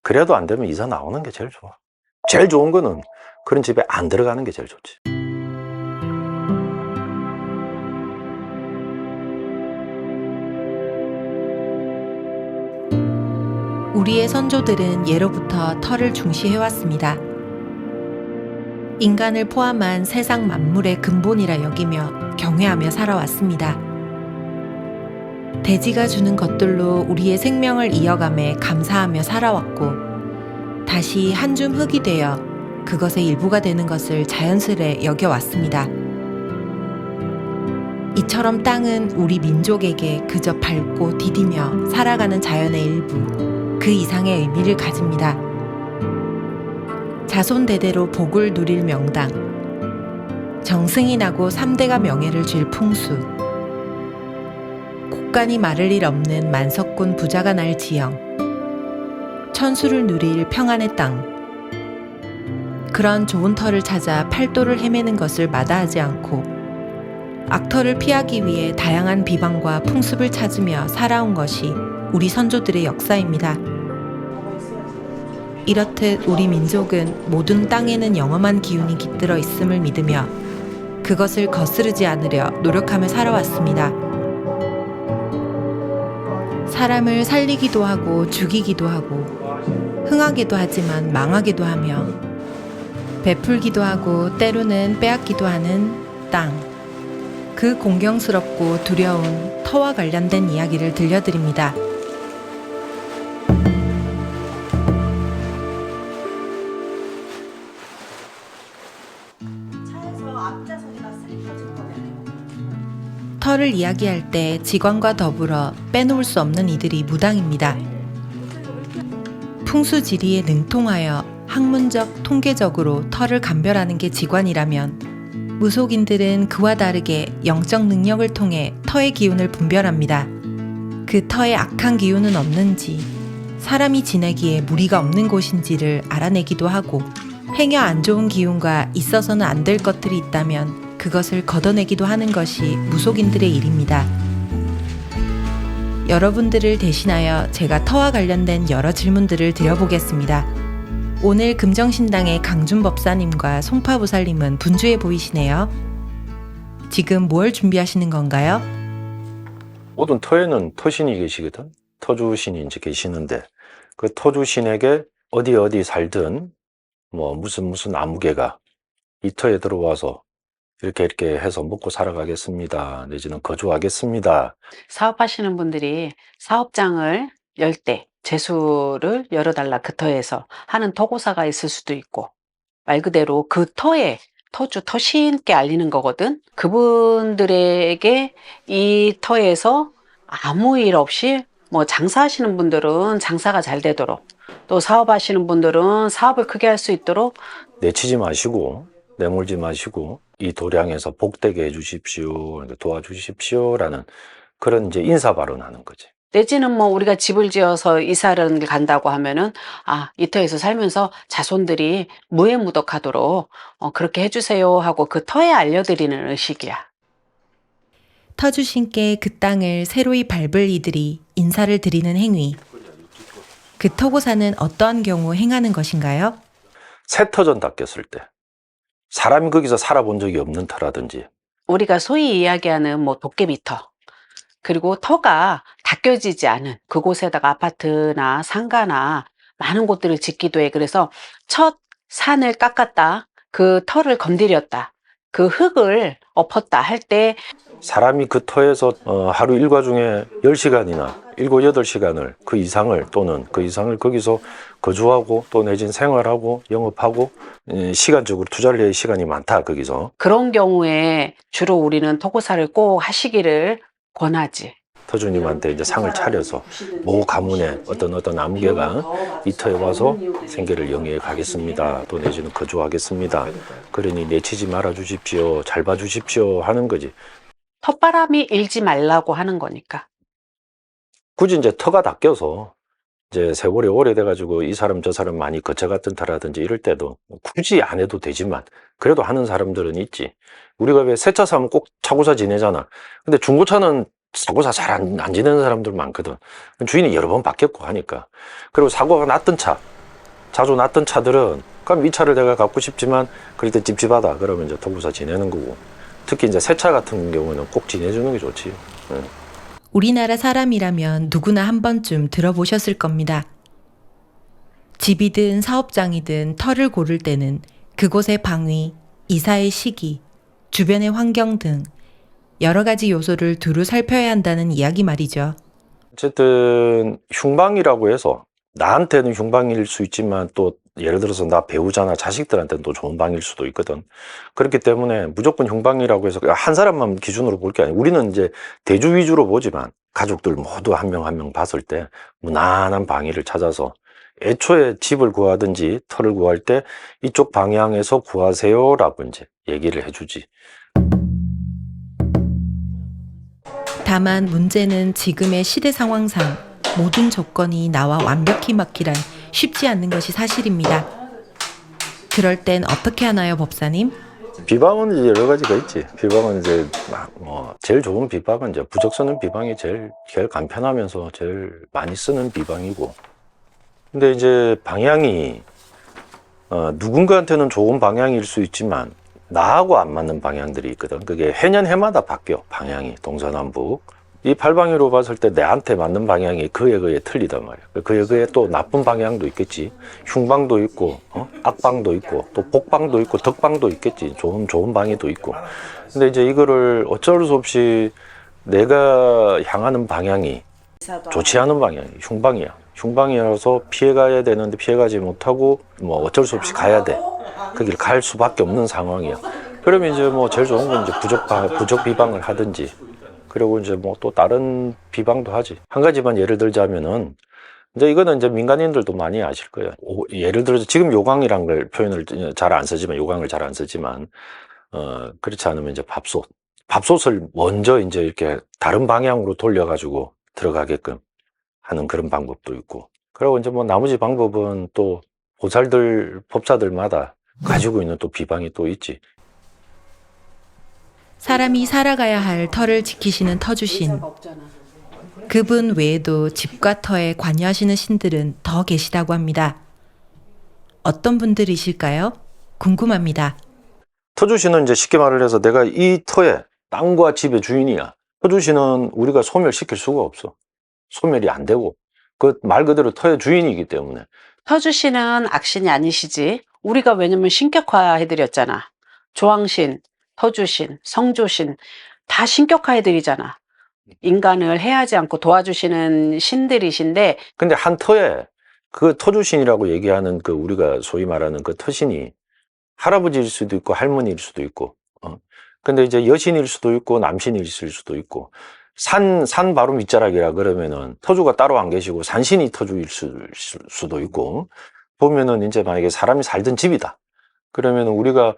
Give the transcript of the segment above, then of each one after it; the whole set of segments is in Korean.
그래도 안 되면 이사 나오는 게 제일 좋아. 제일 좋은 거는 그런 집에 안 들어가는 게 제일 좋지. 우리의 선조들은 예로부터 터를 중시해왔습니다. 인간을 포함한 세상 만물의 근본이라 여기며 경외하며 살아왔습니다. 대지가 주는 것들로 우리의 생명을 이어가며 감사하며 살아왔고, 다시 한 줌 흙이 되어 그것의 일부가 되는 것을 자연스레 여겨왔습니다. 이처럼 땅은 우리 민족에게 그저 밟고 디디며 살아가는 자연의 일부, 그 이상의 의미를 가집니다. 자손 대대로 복을 누릴 명당, 정승이 나고 3대가 명예를 쥘 풍수, 곳간이 마를 일 없는 만석군 부자가 날 지형, 천수를 누릴 평안의 땅. 그런 좋은 터를 찾아 팔도를 헤매는 것을 마다하지 않고 악터를 피하기 위해 다양한 비방과 풍습을 찾으며 살아온 것이 우리 선조들의 역사입니다. 이렇듯 우리 민족은 모든 땅에는 영험한 기운이 깃들어 있음을 믿으며 그것을 거스르지 않으려 노력하며 살아왔습니다. 사람을 살리기도 하고 죽이기도 하고 흥하게도 하지만 망하게도 하며 베풀기도 하고 때로는 빼앗기도 하는 땅. 그 공경스럽고 두려운 터와 관련된 이야기를 들려드립니다. 터를 이야기할 때 직관과 더불어 빼놓을 수 없는 이들이 무당입니다. 풍수지리에 능통하여 학문적, 통계적으로 터를 감별하는 게 직관이라면 무속인들은 그와 다르게 영적 능력을 통해 터의 기운을 분별합니다. 그 터에 악한 기운은 없는지, 사람이 지내기에 무리가 없는 곳인지를 알아내기도 하고, 행여 안 좋은 기운과 있어서는 안 될 것들이 있다면 그것을 걷어내기도 하는 것이 무속인들의 일입니다. 여러분들을 대신하여 제가 터와 관련된 여러 질문들을 드려보겠습니다. 오늘 금정신당의 강준법사님과 송파보살님은 분주해 보이시네요. 지금 뭘 준비하시는 건가요? 모든 터에는 터신이 계시거든. 터주신이 이제 계시는데 그 터주신에게 어디 살든 뭐 무슨 아무개가 이 터에 들어와서 이렇게 해서 먹고 살아가겠습니다. 내지는 거주하겠습니다. 사업하시는 분들이 사업장을 열 때 재수를 열어달라, 그 터에서 하는 터고사가 있을 수도 있고, 말 그대로 그 터에 터주, 터신께 알리는 거거든. 그분들에게 이 터에서 아무 일 없이 뭐 장사하시는 분들은 장사가 잘 되도록, 또 사업하시는 분들은 사업을 크게 할 수 있도록 내치지 마시고 내몰지 마시고 이 도량에서 복되게 해주십시오, 도와주십시오라는 그런 이제 인사 발언하는 거지. 내지는 뭐 우리가 집을 지어서 이사를 간다고 하면은 이 터에서 살면서 자손들이 무해무덕하도록 그렇게 해주세요 하고 그 터에 알려드리는 의식이야. 터주신께 그 땅을 새로이 밟을 이들이 인사를 드리는 행위. 그 터고사는 어떠한 경우 행하는 것인가요? 새 터전 닦였을 때 사람이 거기서 살아본 적이 없는 터라든지, 우리가 소위 이야기하는 뭐 도깨비터, 그리고 터가 닦여지지 않은 그곳에다가 아파트나 상가나 많은 곳들을 짓기도 해. 그래서 첫 산을 깎았다, 그 터를 건드렸다, 그 흙을 엎었다 할 때 사람이 그 터에서 하루 일과 중에 10시간이나 7, 8시간을 그 이상을 또는 그 이상을 거기서 거주하고 또 내진 생활하고 영업하고 시간적으로 투자를 해야 시간이 많다, 거기서. 그런 경우에 주로 우리는 토고사를 꼭 하시기를 권하지. 터주님한테 이제 상을 차려서 모 가문의 어떤 아무개가 이 터에 와서 생계를 영위해 가겠습니다, 또 내지는 거주하겠습니다, 그러니 내치지 말아 주십시오, 잘 봐 주십시오 하는 거지. 텃바람이 일지 말라고 하는 거니까. 굳이 이제 터가 닦여서 이제 세월이 오래돼가지고 이 사람 저 사람 많이 거쳐갔던 터라든지 이럴 때도 굳이 안 해도 되지만 그래도 하는 사람들은 있지. 우리가 왜 새 차 사면 꼭 차고사 지내잖아. 근데 중고차는 사고사 잘 안 지내는 사람들 많거든. 주인이 여러 번 바뀌었고 하니까. 그리고 사고가 났던 차, 자주 났던 차들은 그럼 이 차를 내가 갖고 싶지만 그럴 때 찝찝하다 그러면 이제 토구사 지내는 거고. 특히 이제 새 차 같은 경우는 꼭 지내주는 게 좋지. 우리나라 사람이라면 누구나 한 번쯤 들어보셨을 겁니다. 집이든 사업장이든 터를 고를 때는 그곳의 방위, 이사의 시기, 주변의 환경 등 여러 가지 요소를 두루 살펴야 한다는 이야기 말이죠. 어쨌든 흉방이라고 해서 나한테는 흉방일 수 있지만 또 예를 들어서 나 배우자나 자식들한테는 또 좋은 방일 수도 있거든. 그렇기 때문에 무조건 흉방이라고 해서 한 사람만 기준으로 볼 게 아니고 우리는 이제 대주 위주로 보지만 가족들 모두 한 명 한 명 봤을 때 무난한 방위를 찾아서 애초에 집을 구하든지 터를 구할 때 이쪽 방향에서 구하세요라고 이제 얘기를 해주지. 다만 문제는 지금의 시대 상황상 모든 조건이 나와 완벽히 맞기란 쉽지 않는 것이 사실입니다. 그럴 땐 어떻게 하나요, 법사님? 비방은 이제 여러 가지가 있지. 비방은 이제 뭐 제일 좋은 비방은 이제 부적 쓰는 비방이 제일 간편하면서 제일 많이 쓰는 비방이고. 근데 이제 방향이 누군가한테는 좋은 방향일 수 있지만 나하고 안 맞는 방향들이 있거든. 그게 해년 해마다 바뀌어 방향이 동서남북. 이 팔방위로 봤을 때 내한테 맞는 방향이 그에 그에 틀리단 말이야. 그에 그에 또 나쁜 방향도 있겠지. 흉방도 있고, 악방도 있고, 또 복방도 있고, 덕방도 있겠지. 좋은 방위도 있고. 근데 이제 이거를 어쩔 수 없이 내가 향하는 방향이 좋지 않은 방향이 흉방이야. 흉방이라서 피해가야 되는데 피해가지 못하고 뭐 어쩔 수 없이 가야 돼. 그 길 갈 수밖에 없는 상황이야. 그러면 이제 뭐 제일 좋은 건 이제 부적 비방을 하든지. 그리고 이제 뭐 또 다른 비방도 하지. 한 가지만 예를 들자면은 이제 이거는 이제 민간인들도 많이 아실 거예요. 예를 들어서 지금 요강이란 걸 표현을 잘 안 쓰지만 요강을 잘 안 쓰지만 그렇지 않으면 이제 밥솥을 먼저 이제 이렇게 다른 방향으로 돌려가지고 들어가게끔 하는 그런 방법도 있고. 그리고 이제 뭐 나머지 방법은 또 법사들마다 가지고 있는 또 비방이 또 있지. 사람이 살아가야 할 터를 지키시는 터주신. 그분 외에도 집과 터에 관여하시는 신들은 더 계시다고 합니다. 어떤 분들이실까요? 궁금합니다. 터주신은 이제 쉽게 말을 해서 내가 이 터에 땅과 집의 주인이야. 터주신은 우리가 소멸시킬 수가 없어. 소멸이 안 되고 그 말 그대로 터의 주인이기 때문에. 터주신은 악신이 아니시지. 우리가 왜냐면 신격화 해드렸잖아. 조왕신, 터주신, 성조신 다 신격화 해드리잖아. 인간을 해하지 않고 도와주시는 신들이신데 근데 한 터에 그 터주신이라고 얘기하는 그 우리가 소위 말하는 그 터신이 할아버지일 수도 있고 할머니일 수도 있고 근데 이제 여신일 수도 있고 남신일 수도 있고 산 바로 밑자락이라 그러면은 터주가 따로 안 계시고 산신이 터주일 수도 있고 보면은 이제 만약에 사람이 살던 집이다. 그러면 우리가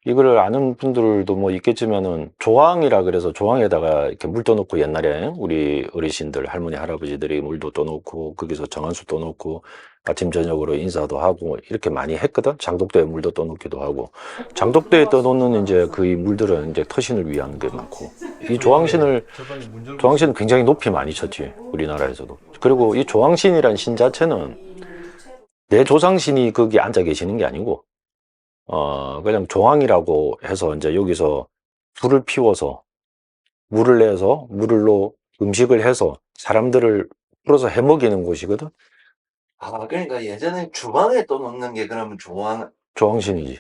이거를 아는 분들도 뭐 있겠지만은 조항이라 그래서 조항에다가 이렇게 물 떠놓고 옛날에 우리 어르신들 할머니 할아버지들이 물도 떠놓고 거기서 정한수 떠놓고 아침 저녁으로 인사도 하고 이렇게 많이 했거든. 장독대에 물도 떠놓기도 하고 장독대에 떠놓는 이제 그 물들은 이제 터신을 위한 게 많고 이 조항신은 굉장히 높이 많이 쳤지 우리나라에서도. 그리고 이 조항신이란 신 자체는 내 조상신이 거기 앉아 계시는 게 아니고 그냥 조항이라고 해서 이제 여기서 불을 피워서 물을 내서 물로 음식을 해서 사람들을 풀어서 해먹이는 곳이거든. 아, 그러니까 예전에 주방에 또 넣는 게 그러면 조항신이지.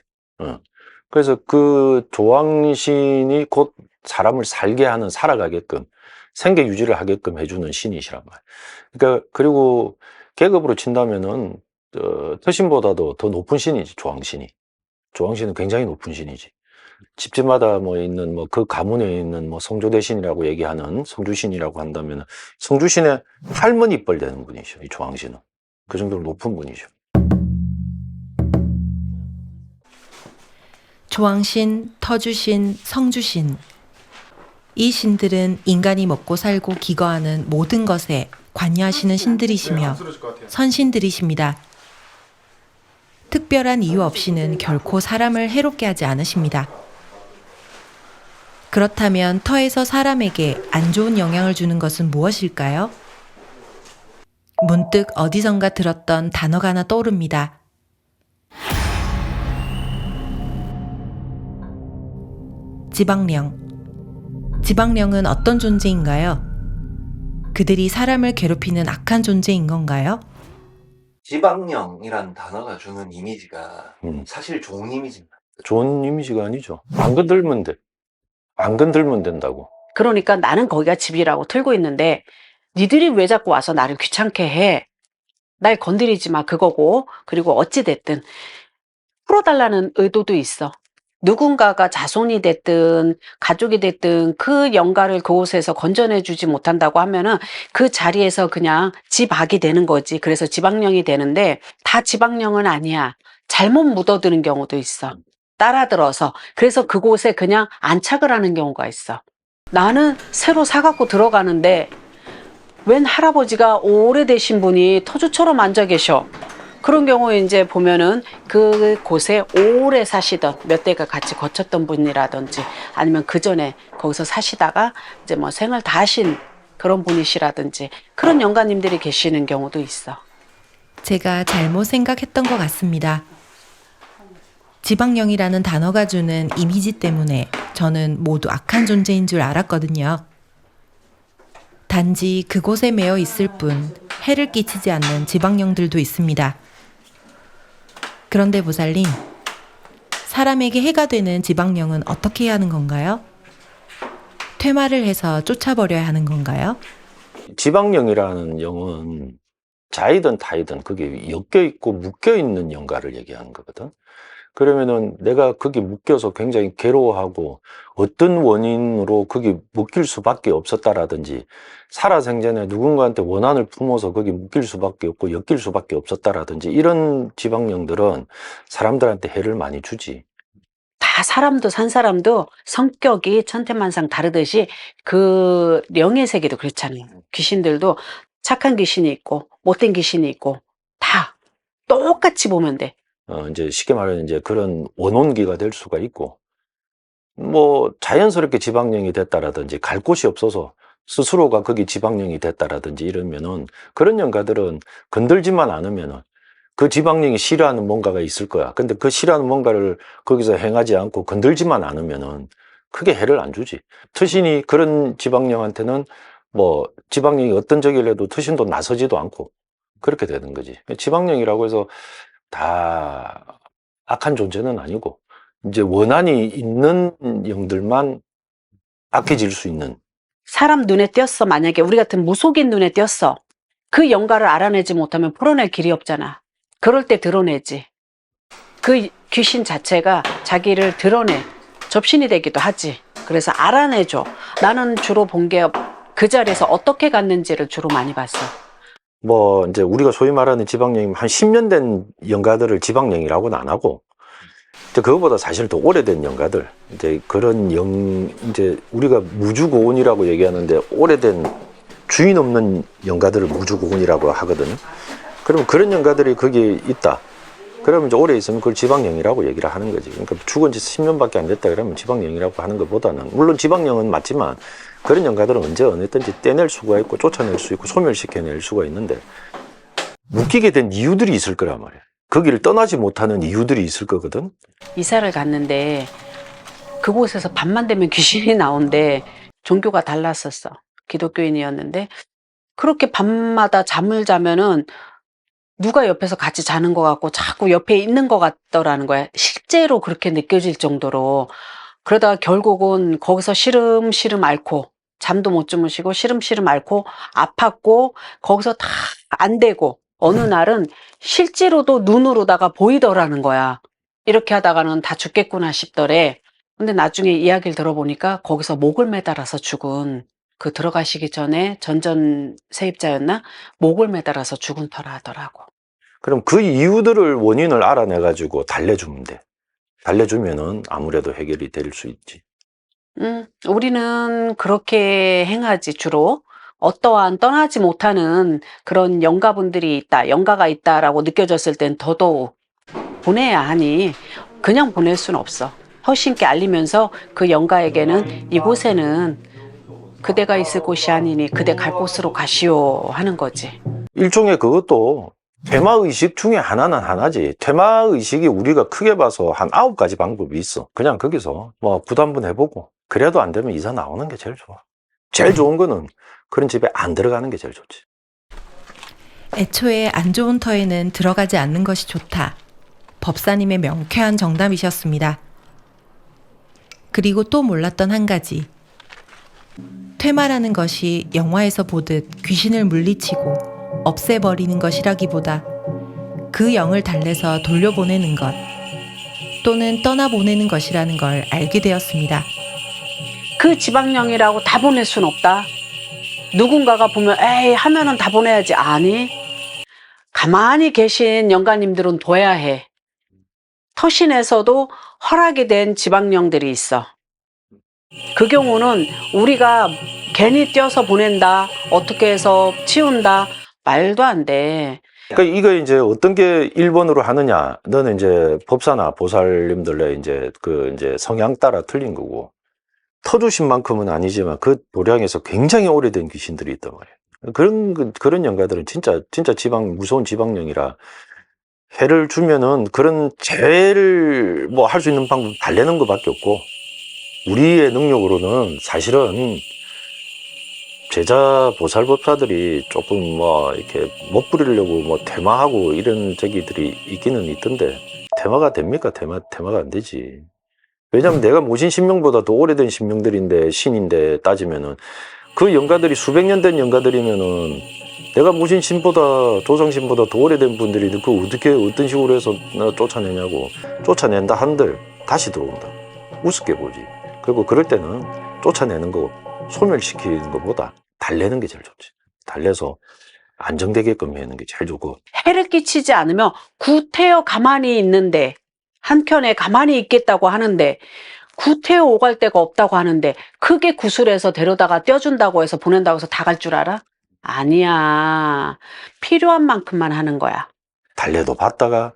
그래서 그 조항신이 곧 사람을 살게 하는 살아가게끔 생계 유지를 하게끔 해주는 신이시란 말이야. 그러니까 그리고 계급으로 친다면은 터신보다도 더 높은 신이지 조항신이. 조항신은 굉장히 높은 신이지. 집집마다 뭐 있는 뭐 그 가문에 있는 뭐 성조대신이라고 얘기하는 성주신이라고 한다면 성주신의 할머니뻘 되는 분이죠. 이 조항신은 그 정도로 높은 분이죠. 조항신, 터주신, 성주신. 이 신들은 인간이 먹고 살고 기거하는 모든 것에 관여하시는 신들이시며 선신들이십니다. 특별한 이유 없이는 결코 사람을 해롭게 하지 않으십니다. 그렇다면 터에서 사람에게 안 좋은 영향을 주는 것은 무엇일까요? 문득 어디선가 들었던 단어가 하나 떠오릅니다. 지방령. 지방령은 어떤 존재인가요? 그들이 사람을 괴롭히는 악한 존재인 건가요? 지방령이라는 단어가 주는 이미지가 사실 좋은 이미지입니다. 좋은 이미지가 아니죠. 안 건들면 돼. 안 건들면 된다고. 그러니까 나는 거기가 집이라고 틀고 있는데 니들이 왜 자꾸 와서 나를 귀찮게 해? 날 건드리지 마 그거고 그리고 어찌 됐든 풀어달라는 의도도 있어. 누군가가 자손이 됐든 가족이 됐든 그 영가를 그곳에서 건져내주지 못한다고 하면은 그 자리에서 그냥 지박이 되는 거지. 그래서 지방령이 되는데 다 지방령은 아니야. 잘못 묻어드는 경우도 있어. 따라들어서. 그래서 그곳에 그냥 안착을 하는 경우가 있어. 나는 새로 사갖고 들어가는데 웬 할아버지가 오래되신 분이 터주처럼 앉아 계셔. 그런 경우에 이제 보면은 그곳에 오래 사시던 몇 대가 같이 거쳤던 분이라든지 아니면 그 전에 거기서 사시다가 이제 뭐 생을 다 하신 그런 분이시라든지 그런 영가님들이 계시는 경우도 있어. 제가 잘못 생각했던 것 같습니다. 지방령이라는 단어가 주는 이미지 때문에 저는 모두 악한 존재인 줄 알았거든요. 단지 그곳에 매여 있을 뿐 해를 끼치지 않는 지방령들도 있습니다. 그런데 보살님, 사람에게 해가 되는 지방령은 어떻게 해야 하는 건가요? 퇴마를 해서 쫓아버려야 하는 건가요? 지방령이라는 영은 자이든 타이든 그게 엮여 있고 묶여 있는 영가를 얘기하는 거거든. 그러면은 내가 거기 묶여서 굉장히 괴로워하고 어떤 원인으로 거기 묶일 수밖에 없었다라든지 살아생전에 누군가한테 원한을 품어서 거기 묶일 수밖에 없고 엮일 수밖에 없었다라든지 이런 지방령들은 사람들한테 해를 많이 주지. 다 사람도 산 사람도 성격이 천태만상 다르듯이 그 영의 세계도 그렇잖아요. 귀신들도 착한 귀신이 있고 못된 귀신이 있고 다 똑같이 보면 돼. 이제 쉽게 말하면 이제 그런 원혼기가 될 수가 있고, 뭐 자연스럽게 지방령이 됐다라든지 갈 곳이 없어서 스스로가 거기 지방령이 됐다라든지 이러면은 그런 영가들은 건들지만 않으면은 그 지방령이 싫어하는 뭔가가 있을 거야. 근데 그 싫어하는 뭔가를 거기서 행하지 않고 건들지만 않으면은 크게 해를 안 주지. 트신이 그런 지방령한테는 뭐 지방령이 어떤 적이라도 트신도 나서지도 않고 그렇게 되는 거지. 지방령이라고 해서 다 악한 존재는 아니고 이제 원한이 있는 영들만 악해질 수 있는. 사람 눈에 띄었어. 만약에 우리 같은 무속인 눈에 띄었어. 그 영가를 알아내지 못하면 풀어낼 길이 없잖아. 그럴 때 드러내지. 그 귀신 자체가 자기를 드러내 접신이 되기도 하지. 그래서 알아내줘. 나는 주로 본 게 그 자리에서 어떻게 갔는지를 주로 많이 봤어. 뭐 이제 우리가 소위 말하는 지방령이 한 10년 된 영가들을 지방령이라고는 안 하고 이제 그거보다 사실 더 오래된 영가들 이제 그런 이제 우리가 무주고운이라고 얘기하는데 오래된 주인 없는 영가들을 무주고운이라고 하거든요. 그러면 그런 영가들이 거기에 있다. 그러면 이제 오래 있으면 그걸 지방령이라고 얘기를 하는 거지. 그러니까 죽은 지 10년밖에 안 됐다 그러면 지방령이라고 하는 것보다는 물론 지방령은 맞지만 그런 영가들은 언제 어느든지 떼낼 수가 있고 쫓아낼 수 있고 소멸시켜낼 수가 있는데 묶이게 된 이유들이 있을 거란 말이야. 거기를 떠나지 못하는 이유들이 있을 거거든. 이사를 갔는데 그곳에서 밤만 되면 귀신이 나온대. 종교가 달랐었어. 기독교인이었는데 그렇게 밤마다 잠을 자면은 누가 옆에서 같이 자는 것 같고 자꾸 옆에 있는 것 같더라는 거야. 실제로 그렇게 느껴질 정도로. 그러다가 결국은 거기서 시름시름 앓고 잠도 못 주무시고 시름시름 앓고 아팠고 거기서 다 안 되고 어느 날은 실제로도 눈으로다가 보이더라는 거야. 이렇게 하다가는 다 죽겠구나 싶더래. 근데 나중에 이야기를 들어보니까 거기서 목을 매달아서 죽은 그 들어가시기 전에 전전 세입자였나? 목을 매달아서 죽은 터라 하더라고. 그럼 그 이유들을 원인을 알아내가지고 달래주면 돼. 달래주면은 아무래도 해결이 될 수 있지. 우리는 그렇게 행하지 주로. 어떠한 떠나지 못하는 그런 영가분들이 있다, 영가가 있다라고 느껴졌을 땐 더더욱 보내야 하니 그냥 보낼 수는 없어. 터신께 알리면서 그 영가에게는 이곳에는 그대가 있을 곳이 아니니 그대 갈 곳으로 가시오 하는 거지. 일종의 그것도 퇴마의식 중에 하나는 하나지. 퇴마의식이 우리가 크게 봐서 한 9가지 방법이 있어. 그냥 거기서 뭐 굿 한번 해보고 그래도 안 되면 이사 나오는 게 제일 좋아. 제일 좋은 거는 그런 집에 안 들어가는 게 제일 좋지. 애초에 안 좋은 터에는 들어가지 않는 것이 좋다. 법사님의 명쾌한 정답이셨습니다. 그리고 또 몰랐던 한 가지. 퇴마라는 것이 영화에서 보듯 귀신을 물리치고 없애버리는 것이라기보다 그 영을 달래서 돌려보내는 것 또는 떠나보내는 것이라는 걸 알게 되었습니다. 그 지방령이라고 다 보낼 순 없다. 누군가가 보면 에이 하면은 다 보내야지. 아니, 가만히 계신 영가님들은 둬야 해. 터신에서도 허락이 된 지방령들이 있어. 그 경우는 우리가 괜히 떼어서 보낸다, 어떻게 해서 치운다, 말도 안 돼. 그러니까 이거 이제 어떤 게 1번으로 하느냐. 너는 이제 법사나 보살님들의 이제 성향 따라 틀린 거고. 터주신만큼은 아니지만 그 도량에서 굉장히 오래된 귀신들이 있단 말이에요. 그런 영가들은 진짜 무서운 지방령이라 해를 주면은 그런 제일 뭐 할 수 있는 방법 달래는 것밖에 없고, 우리의 능력으로는 사실은 제자 보살법사들이 조금 뭐 이렇게 못 부리려고 뭐 퇴마하고 이런 저기들이 있기는 있던데, 퇴마가 됩니까? 퇴마가 안 되지. 왜냐면 내가 모신 신명보다 더 오래된 신명들인데, 신인데 따지면은 그 영가들이 수백 년 된 영가들이면은 내가 모신 신보다, 조상신보다 더 오래된 분들이 그 어떤 식으로 해서 쫓아내냐고. 쫓아낸다 한들 다시 들어온다. 우습게 보지. 그리고 그럴 때는 쫓아내는 거, 소멸시키는 것보다 달래는 게 제일 좋지. 달래서 안정되게끔 하는 게 제일 좋고. 해를 끼치지 않으면 구태여 가만히 있는데, 한켠에 가만히 있겠다고 하는데 구태여 오갈 데가 없다고 하는데 크게 구슬해서 데려다가 떼어준다고 해서 보낸다고 해서 다 갈 줄 알아? 아니야. 필요한 만큼만 하는 거야. 달래도 봤다가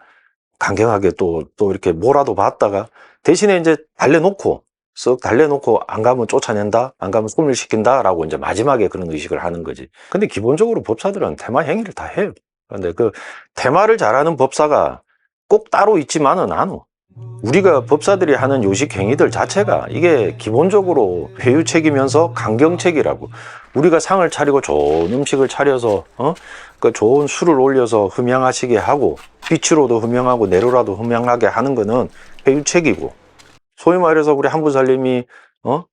강경하게 또 이렇게 몰아도 봤다가, 대신에 이제 달래놓고 쓱 달래놓고 안 가면 쫓아낸다, 안 가면 소멸시킨다라고 이제 마지막에 그런 의식을 하는 거지. 근데 기본적으로 법사들은 퇴마 행위를 다 해요. 근데 그 퇴마를 잘하는 법사가 꼭 따로 있지만은 않아. 우리가 법사들이 하는 요식 행위들 자체가 이게 기본적으로 회유책이면서 강경책이라고. 우리가 상을 차리고 좋은 음식을 차려서 그 좋은 술을 올려서 흠양하시게 하고, 빛으로도 흠양하고 내로라도 흠양하게 하는 거는 회유책이고, 소위 말해서 우리 한부살님이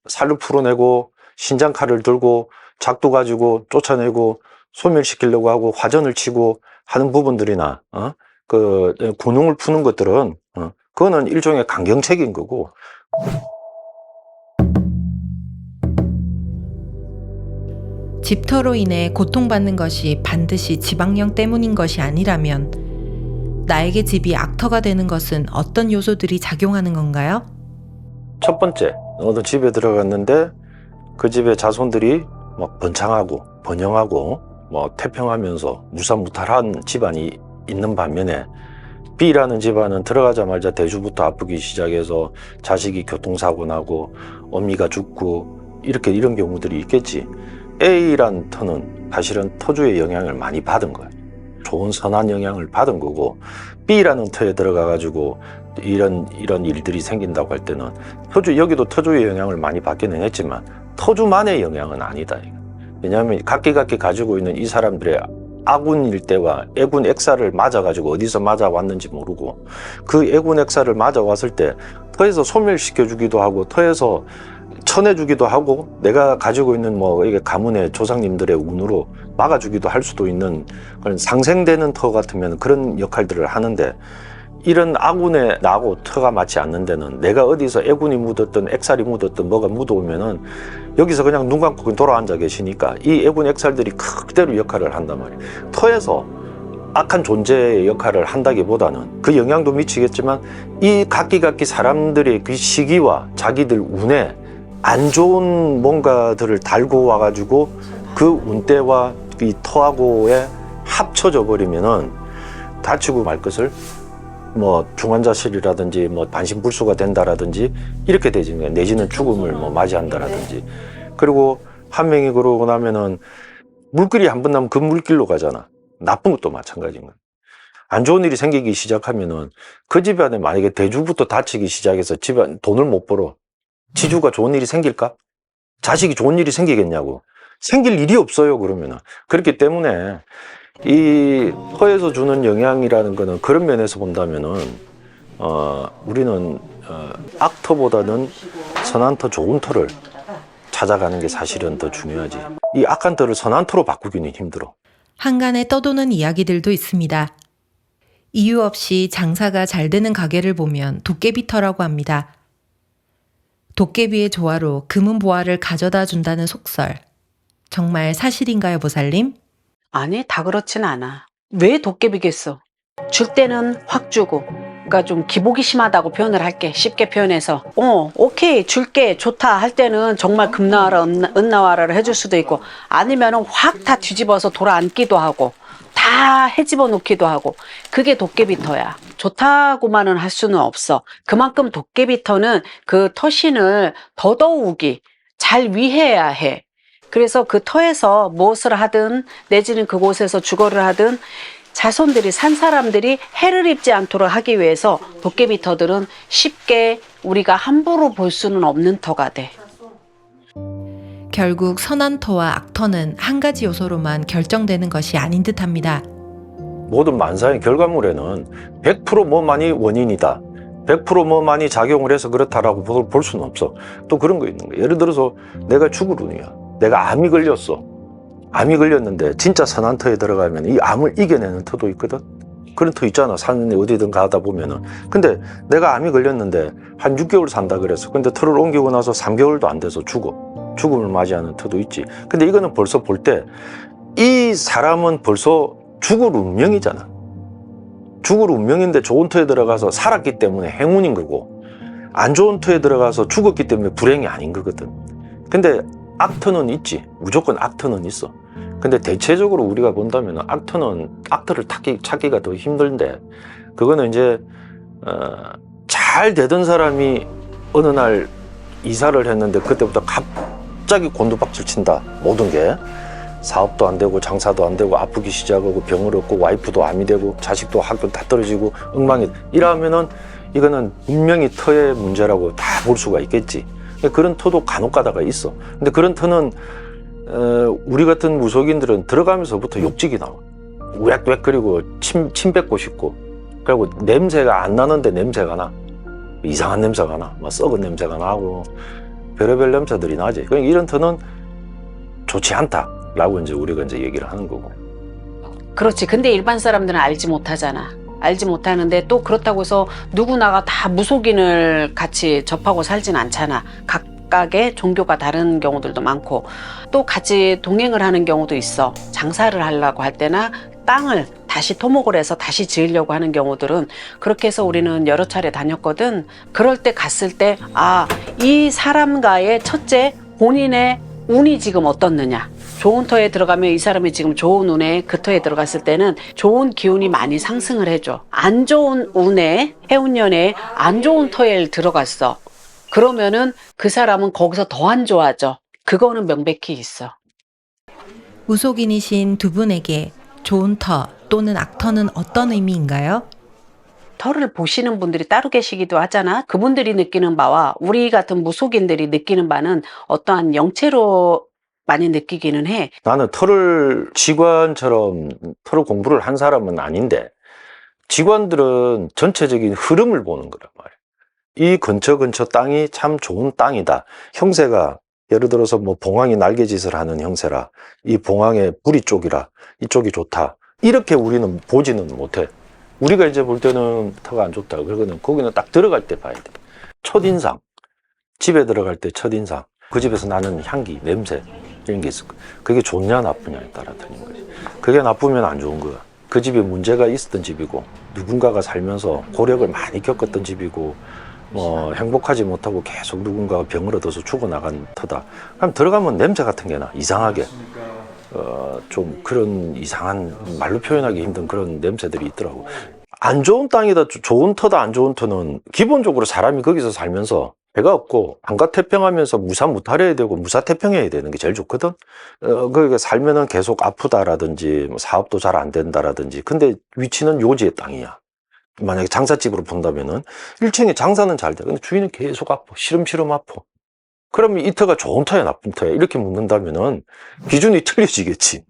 살을 풀어내고 신장칼을 들고 작두 가지고 쫓아내고 소멸시키려고 하고 화전을 치고 하는 부분들이나 그 군웅을 푸는 것들은 그거는 일종의 강경책인 거고. 집터로 인해 고통받는 것이 반드시 지방령 때문인 것이 아니라면 나에게 집이 악터가 되는 것은 어떤 요소들이 작용하는 건가요? 첫 번째, 어느 집에 들어갔는데 그 집의 자손들이 막 번창하고 번영하고 뭐 태평하면서 무사무탈한 집안이 있는 반면에, B라는 집안은 들어가자마자 대주부터 아프기 시작해서 자식이 교통사고 나고 어미가 죽고 이런 경우들이 있겠지. A란 터는 사실은 터주의 영향을 많이 받은 거야. 좋은 선한 영향을 받은 거고, B라는 터에 들어가 가지고 이런 일들이 생긴다고 할 때는 여기도 터주의 영향을 많이 받기는 했지만 터주만의 영향은 아니다. 왜냐하면 각기 가지고 있는 이 사람들의 아군 일대와 애군 액사를 맞아가지고 어디서 맞아왔는지 모르고, 그 애군 액사를 맞아왔을 때 터에서 소멸시켜주기도 하고 터에서 쳐내주기도 하고, 내가 가지고 있는 뭐 이게 가문의 조상님들의 운으로 막아주기도 할 수도 있는 그런 상생되는 터 같으면 그런 역할들을 하는데, 이런 아군에 나하고 터가 맞지 않는 데는 내가 어디서 애군이 묻었든 액살이 묻었든 뭐가 묻어오면은 여기서 그냥 눈 감고 돌아앉아 계시니까 이 애군 액살들이 그대로 역할을 한단 말이에요. 터에서 악한 존재의 역할을 한다기보다는 그 영향도 미치겠지만 이 각기 사람들의 그 시기와 자기들 운에 안 좋은 뭔가들을 달고 와가지고 그 운대와 이 터하고에 합쳐져 버리면은 다치고 말 것을 뭐 중환자실이라든지 뭐 반신불수가 된다라든지 이렇게 되지, 내지는 죽음을 뭐 맞이한다라든지. 그리고 한 명이 그러고 나면은 물길이 한 번 나면 그 물길로 가잖아. 나쁜 것도 마찬가지인 거야. 안 좋은 일이 생기기 시작하면은 그 집안에 만약에 대주부터 다치기 시작해서 집안 돈을 못 벌어. 지주가 좋은 일이 생길까? 자식이 좋은 일이 생기겠냐고. 생길 일이 없어요, 그러면은. 그렇기 때문에 이 터에서 주는 영향이라는 거는 그런 면에서 본다면은 우리는 악터보다는 선한 터, 좋은 터를 찾아가는 게 사실은 더 중요하지. 이 악한 터를 선한 터로 바꾸기는 힘들어. 한간에 떠도는 이야기들도 있습니다. 이유 없이 장사가 잘 되는 가게를 보면 도깨비터라고 합니다. 도깨비의 조화로 금은보화를 가져다 준다는 속설. 정말 사실인가요, 보살님? 아니, 다 그렇진 않아. 왜 도깨비겠어? 줄 때는 확 주고. 그러니까 좀 기복이 심하다고 표현을 할게. 쉽게 표현해서. 오케이, 줄게, 좋다 할 때는 정말 금나와라, 은나와라를 해줄 수도 있고, 아니면은 확 다 뒤집어서 돌아앉기도 하고, 다 헤집어 놓기도 하고. 그게 도깨비터야. 좋다고만은 할 수는 없어. 그만큼 도깨비터는 그 터신을 더더욱이 잘 위해야 해. 그래서 그 터에서 무엇을 하든 내지는 그곳에서 주거를 하든 자손들이, 산 사람들이 해를 입지 않도록 하기 위해서 도깨비터들은 쉽게 우리가 함부로 볼 수는 없는 터가 돼. 결국 선한 터와 악터는 한 가지 요소로만 결정되는 것이 아닌 듯합니다. 모든 만사의 결과물에는 100% 뭐만이 원인이다, 100% 뭐만이 작용을 해서 그렇다라고 볼 수는 없어. 또 그런 거 있는 거야. 예를 들어서 내가 죽을 운이야. 내가 암이 걸렸어. 암이 걸렸는데 진짜 선한 터에 들어가면 이 암을 이겨내는 터도 있거든. 그런 터 있잖아. 산에 어디든 가다 보면은. 근데 내가 암이 걸렸는데 한 6개월 산다 그랬어. 근데 터를 옮기고 나서 3개월도 안 돼서 죽어. 죽음을 맞이하는 터도 있지. 근데 이거는 벌써 볼 때 이 사람은 벌써 죽을 운명이잖아. 죽을 운명인데 좋은 터에 들어가서 살았기 때문에 행운인 거고, 안 좋은 터에 들어가서 죽었기 때문에 불행이 아닌 거거든. 근데 악터는 있지. 무조건 악터는 있어. 근데 대체적으로 우리가 본다면 악터를 찾기가 더 힘든데, 그거는 이제 잘 되던 사람이 어느 날 이사를 했는데 그때부터 갑자기 곤두박질 친다. 모든 게 사업도 안 되고 장사도 안 되고 아프기 시작하고 병을 얻고 와이프도 암이 되고 자식도 학교 다 떨어지고 엉망이, 이러면은 이거는 분명히 터의 문제라고 다 볼 수가 있겠지. 그런 터도 간혹 가다가 있어. 근데 그런 터는 우리 같은 무속인들은 들어가면서부터 욕직이 나와. 우웩우웩거리고 침 뱉고 싶고, 그리고 냄새가 안 나는데 냄새가 나. 이상한 냄새가 나. 막 썩은 냄새가 나고 별의별 냄새들이 나지. 그러니까 이런 터는 좋지 않다라고 이제 우리가 이제 얘기를 하는 거고. 그렇지. 근데 일반 사람들은 알지 못하잖아. 알지 못하는데 또 그렇다고 해서 누구나가 다 무속인을 같이 접하고 살진 않잖아. 각각의 종교가 다른 경우들도 많고, 또 같이 동행을 하는 경우도 있어. 장사를 하려고 할 때나 땅을 다시 토목을 해서 다시 지으려고 하는 경우들은 그렇게 해서 우리는 여러 차례 다녔거든. 그럴 때 갔을 때, 이 사람과의 첫째 본인의 운이 지금 어떻느냐. 좋은 터에 들어가면 이 사람이 지금 좋은 운에, 그 터에 들어갔을 때는 좋은 기운이 많이 상승을 해줘. 안 좋은 운에, 해운년에 안 좋은 터에 들어갔어. 그러면은 그 사람은 거기서 더 안 좋아져. 그거는 명백히 있어. 무속인이신 두 분에게 좋은 터 또는 악터는 어떤 의미인가요? 터를 보시는 분들이 따로 계시기도 하잖아. 그분들이 느끼는 바와 우리 같은 무속인들이 느끼는 바는 어떠한 영체로 많이 느끼기는 해. 나는 터를 직관처럼 터를 공부를 한 사람은 아닌데, 직관들은 전체적인 흐름을 보는 거란 말이야. 이 근처 땅이 참 좋은 땅이다. 형세가 예를 들어서 뭐 봉황이 날개짓을 하는 형세라, 이 봉황의 뿌리 쪽이라, 이쪽이 좋다. 이렇게 우리는 보지는 못해. 우리가 이제 볼 때는 터가 안 좋다. 그러거든. 거기는 딱 들어갈 때 봐야 돼. 첫인상. 집에 들어갈 때 첫인상. 그 집에서 나는 향기, 냄새, 이런 게 있을 거야. 그게 좋냐 나쁘냐에 따라 틀린 거지. 그게 나쁘면 안 좋은 거야. 그 집에 문제가 있었던 집이고, 누군가가 살면서 고력을 많이 겪었던 집이고, 뭐 행복하지 못하고 계속 누군가가 병을 얻어서 죽어나간 터다. 그럼 들어가면 냄새 같은 게 나. 이상하게. 좀 그런 이상한, 말로 표현하기 힘든 그런 냄새들이 있더라고. 안 좋은 땅이다, 좋은 터다, 안 좋은 터는 기본적으로 사람이 거기서 살면서 배가 없고 안가태평하면서 무사무탈해야 되고 무사태평해야 되는 게 제일 좋거든. 그러니까 살면은 계속 아프다라든지 뭐 사업도 잘 안 된다라든지. 근데 위치는 요지의 땅이야. 만약에 장사집으로 본다면은 1층에 장사는 잘 돼. 근데 주인은 계속 아파. 시름시름 아파. 그러면 이 터가 좋은 터야, 나쁜 터야? 이렇게 묻는다면은 기준이 틀려지겠지.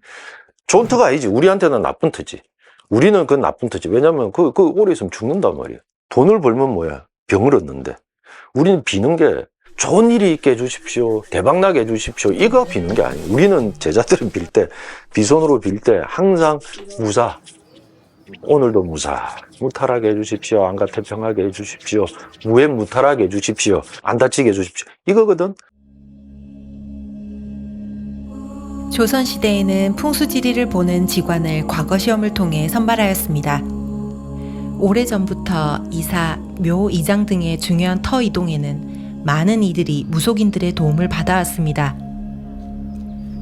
좋은 터가 아니지. 우리한테는 나쁜 터지. 우리는 그건 나쁜 터지. 왜냐면 그 오래 있으면 죽는단 말이야. 돈을 벌면 뭐야? 병을 얻는데. 우리는 비는 게 좋은 일이 있게 해주십시오. 대박나게 해주십시오. 이거 비는 게 아니에요. 우리는 제자들은 빌 때, 비손으로 빌 때 항상 무사. 오늘도 무사. 무탈하게 해주십시오. 안가태평하게 해주십시오. 무해무탈하게 해주십시오. 안 다치게 해주십시오. 이거거든. 조선시대에는 풍수지리를 보는 직관을 과거시험을 통해 선발하였습니다. 오래전부터 이사, 묘, 이장 등의 중요한 터 이동에는 많은 이들이 무속인들의 도움을 받아왔습니다.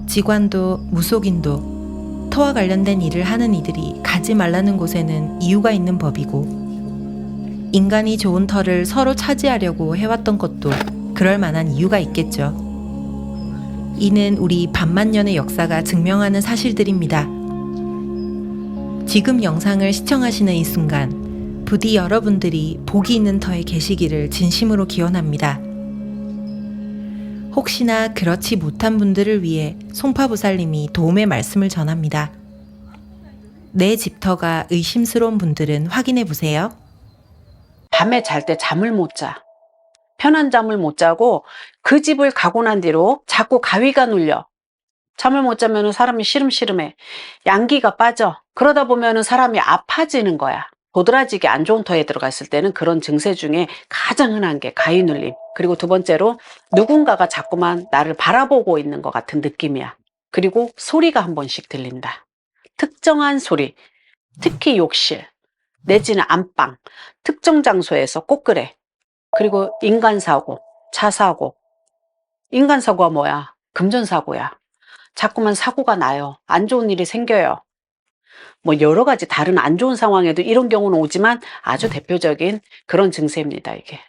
직관도 무속인도 터와 관련된 일을 하는 이들이 가지 말라는 곳에는 이유가 있는 법이고, 인간이 좋은 터를 서로 차지하려고 해왔던 것도 그럴 만한 이유가 있겠죠. 이는 우리 반만년의 역사가 증명하는 사실들입니다. 지금 영상을 시청하시는 이 순간 부디 여러분들이 복이 있는 터에 계시기를 진심으로 기원합니다. 혹시나 그렇지 못한 분들을 위해 송파부살님이 도움의 말씀을 전합니다. 내 집터가 의심스러운 분들은 확인해 보세요. 밤에 잘 때 잠을 못 자. 편한 잠을 못 자고 그 집을 가고 난 뒤로 자꾸 가위가 눌려. 잠을 못 자면 사람이 시름시름해. 양기가 빠져. 그러다 보면 사람이 아파지는 거야. 도드라지게 안 좋은 터에 들어갔을 때는 그런 증세 중에 가장 흔한 게 가위 눌림. 그리고 두 번째로 누군가가 자꾸만 나를 바라보고 있는 것 같은 느낌이야. 그리고 소리가 한 번씩 들린다. 특정한 소리, 특히 욕실, 내지는 안방, 특정 장소에서 꼭 그래. 그리고 인간사고, 차사고. 인간사고가 뭐야? 금전사고야. 자꾸만 사고가 나요. 안 좋은 일이 생겨요. 뭐 여러 가지 다른 안 좋은 상황에도 이런 경우는 오지만 아주 대표적인 그런 증세입니다, 이게.